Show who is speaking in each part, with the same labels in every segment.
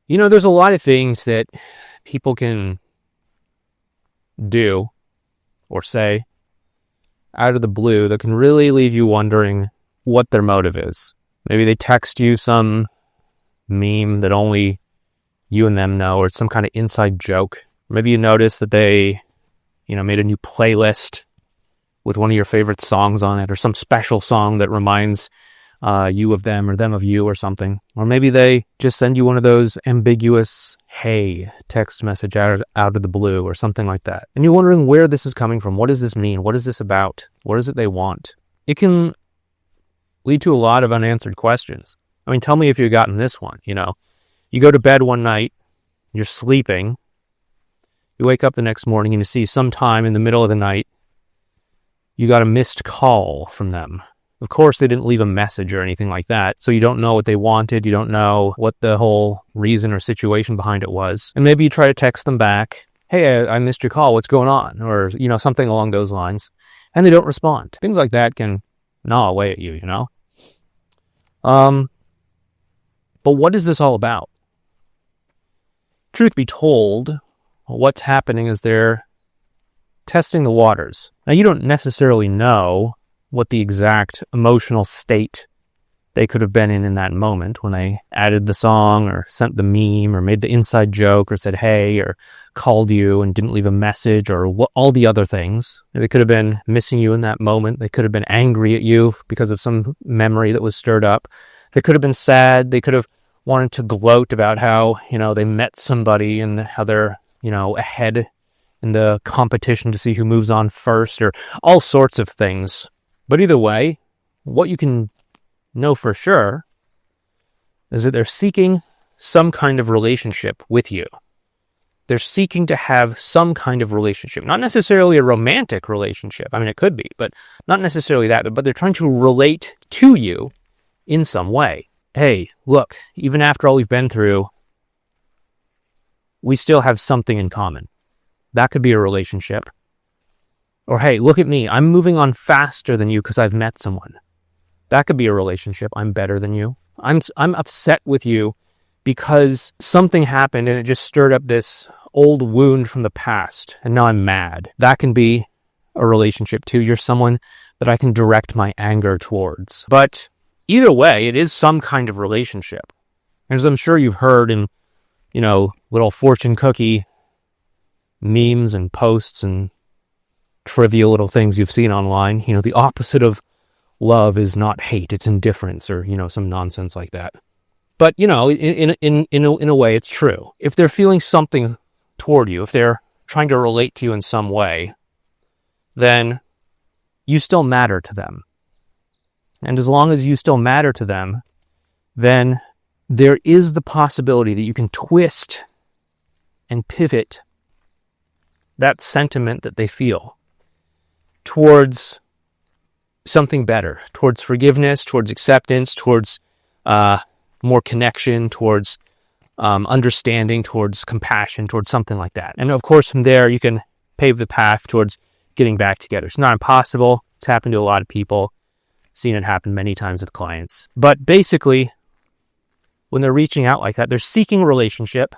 Speaker 1: There's a lot of things that people can do or say out of the blue that can really leave you wondering what their motive is. Maybe they text you some meme that only you and them know, or it's some kind of inside joke. Maybe you notice that they, made a new playlist with one of your favorite songs on it, or some special song that reminds you of them or them of you or something. Or maybe they just send you one of those ambiguous hey text message out of the blue or something like that. And you're wondering where this is coming from. What does this mean? What is this about? What is it they want? It can lead to a lot of unanswered questions. I mean, tell me if you've gotten this one. You go to bed one night, you're sleeping, you wake up the next morning and you see sometime in the middle of the night, you got a missed call from them. Of course, they didn't leave a message or anything like that, so you don't know what they wanted, you don't know what the whole reason or situation behind it was. And maybe you try to text them back, hey, I missed your call, what's going on? Or, something along those lines. And they don't respond. Things like that can gnaw away at you, But what is this all about? Truth be told, what's happening is they're testing the waters. Now, you don't necessarily know what the exact emotional state they could have been in that moment when they added the song or sent the meme or made the inside joke or said hey or called you and didn't leave a message or all the other things. They could have been missing you in that moment. They could have been angry at you because of some memory that was stirred up. They could have been sad. They could have wanted to gloat about how, they met somebody and how they're, ahead in the competition to see who moves on first or all sorts of things. But either way, what you can know for sure is that they're seeking some kind of relationship with you. They're seeking to have some kind of relationship, not necessarily a romantic relationship. I mean, it could be, but not necessarily that, but they're trying to relate to you in some way. Hey, look, even after all we've been through, we still have something in common. That could be a relationship. Or, hey, look at me. I'm moving on faster than you because I've met someone. That could be a relationship. I'm better than you. I'm upset with you because something happened and it just stirred up this old wound from the past, and now I'm mad. That can be a relationship too. You're someone that I can direct my anger towards. But either way, it is some kind of relationship. As I'm sure you've heard in, little fortune cookie memes and posts and trivial little things you've seen online. The opposite of love is not hate, it's indifference, or, some nonsense like that. But, in a way, it's true. If they're feeling something toward you, if they're trying to relate to you in some way, then you still matter to them. And as long as you still matter to them, then there is the possibility that you can twist and pivot that sentiment that they feel towards something better, towards forgiveness, towards acceptance, towards more connection, towards understanding, towards compassion, towards something like that. And of course, from there, you can pave the path towards getting back together. It's not impossible. It's happened to a lot of people. Seen it happen many times with clients. But basically, when they're reaching out like that, they're seeking a relationship,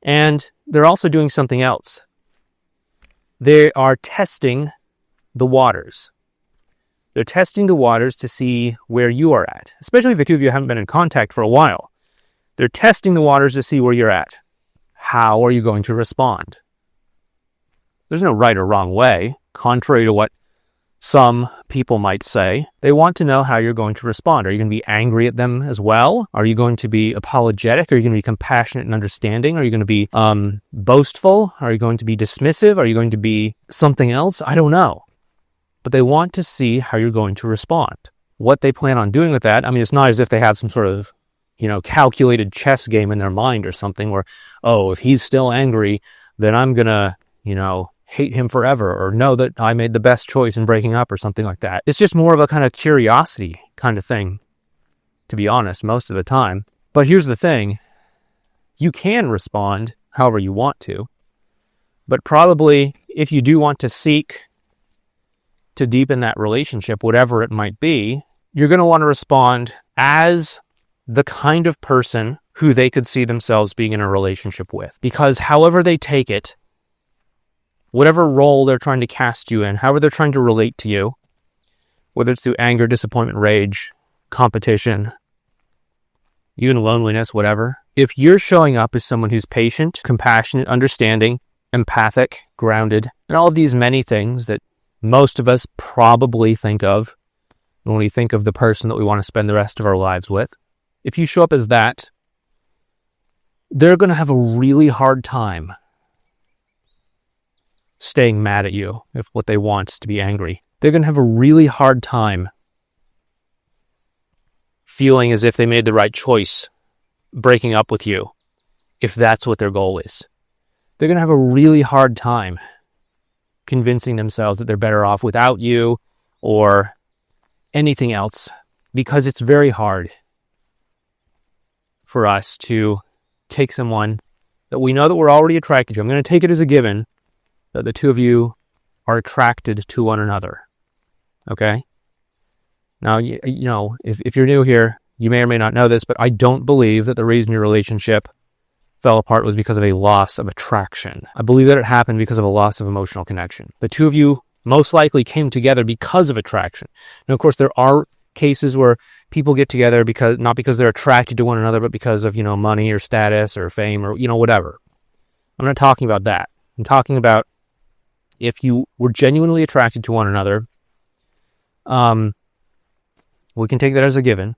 Speaker 1: and they're also doing something else. They are testing the waters. They're testing the waters to see where you are at, especially if the two of you haven't been in contact for a while. They're testing the waters to see where you're at. How are you going to respond? There's no right or wrong way, contrary to what some people might say. They want to know how you're going to respond. Are you going to be angry at them as well? Are you going to be apologetic? Are you going to be compassionate and understanding? Are you going to be boastful? Are you going to be dismissive? Are you going to be something else? I don't know. But they want to see how you're going to respond. What they plan on doing with that, I mean, it's not as if they have some sort of, calculated chess game in their mind or something where, oh, if he's still angry, then I'm going to, hate him forever, or know that I made the best choice in breaking up or something like that. It's just more of a kind of curiosity kind of thing, to be honest, most of the time. But here's the thing. You can respond however you want to, but probably if you do want to seek to deepen that relationship, whatever it might be, you're going to want to respond as the kind of person who they could see themselves being in a relationship with. Because however they take it, whatever role they're trying to cast you in, however they're trying to relate to you, whether it's through anger, disappointment, rage, competition, even loneliness, whatever. If you're showing up as someone who's patient, compassionate, understanding, empathic, grounded, and all of these many things that most of us probably think of when we think of the person that we want to spend the rest of our lives with, if you show up as that, they're going to have a really hard time staying mad at you if what they want is to be angry. They're going to have a really hard time feeling as if they made the right choice breaking up with you if that's what their goal is. They're going to have a really hard time convincing themselves that they're better off without you or anything else, because it's very hard for us to take someone that we know that we're already attracted to. I'm going to take it as a given that the two of you are attracted to one another. Okay? Now, you know, if you're new here, you may or may not know this, but I don't believe that the reason your relationship fell apart was because of a loss of attraction. I believe that it happened because of a loss of emotional connection. The two of you most likely came together because of attraction. Now, of course, there are cases where people get together not because they're attracted to one another, but because of, money or status or fame or, whatever. I'm not talking about that. I'm talking about if you were genuinely attracted to one another, we can take that as a given.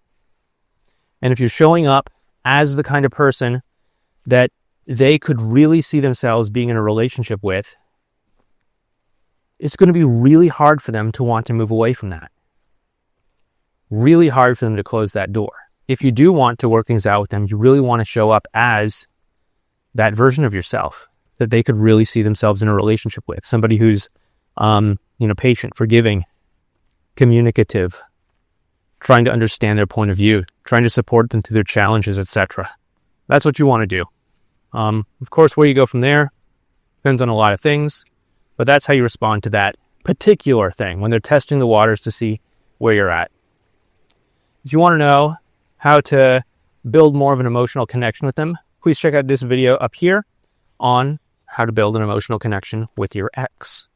Speaker 1: And if you're showing up as the kind of person that they could really see themselves being in a relationship with, it's going to be really hard for them to want to move away from that. Really hard for them to close that door. If you do want to work things out with them, you really want to show up as that version of yourself that they could really see themselves in a relationship with. Somebody who's, patient, forgiving, communicative, trying to understand their point of view, trying to support them through their challenges, etc. That's what you want to do. Of course, where you go from there depends on a lot of things, but that's how you respond to that particular thing when they're testing the waters to see where you're at. If you want to know how to build more of an emotional connection with them, please check out this video up here on how to build an emotional connection with your ex.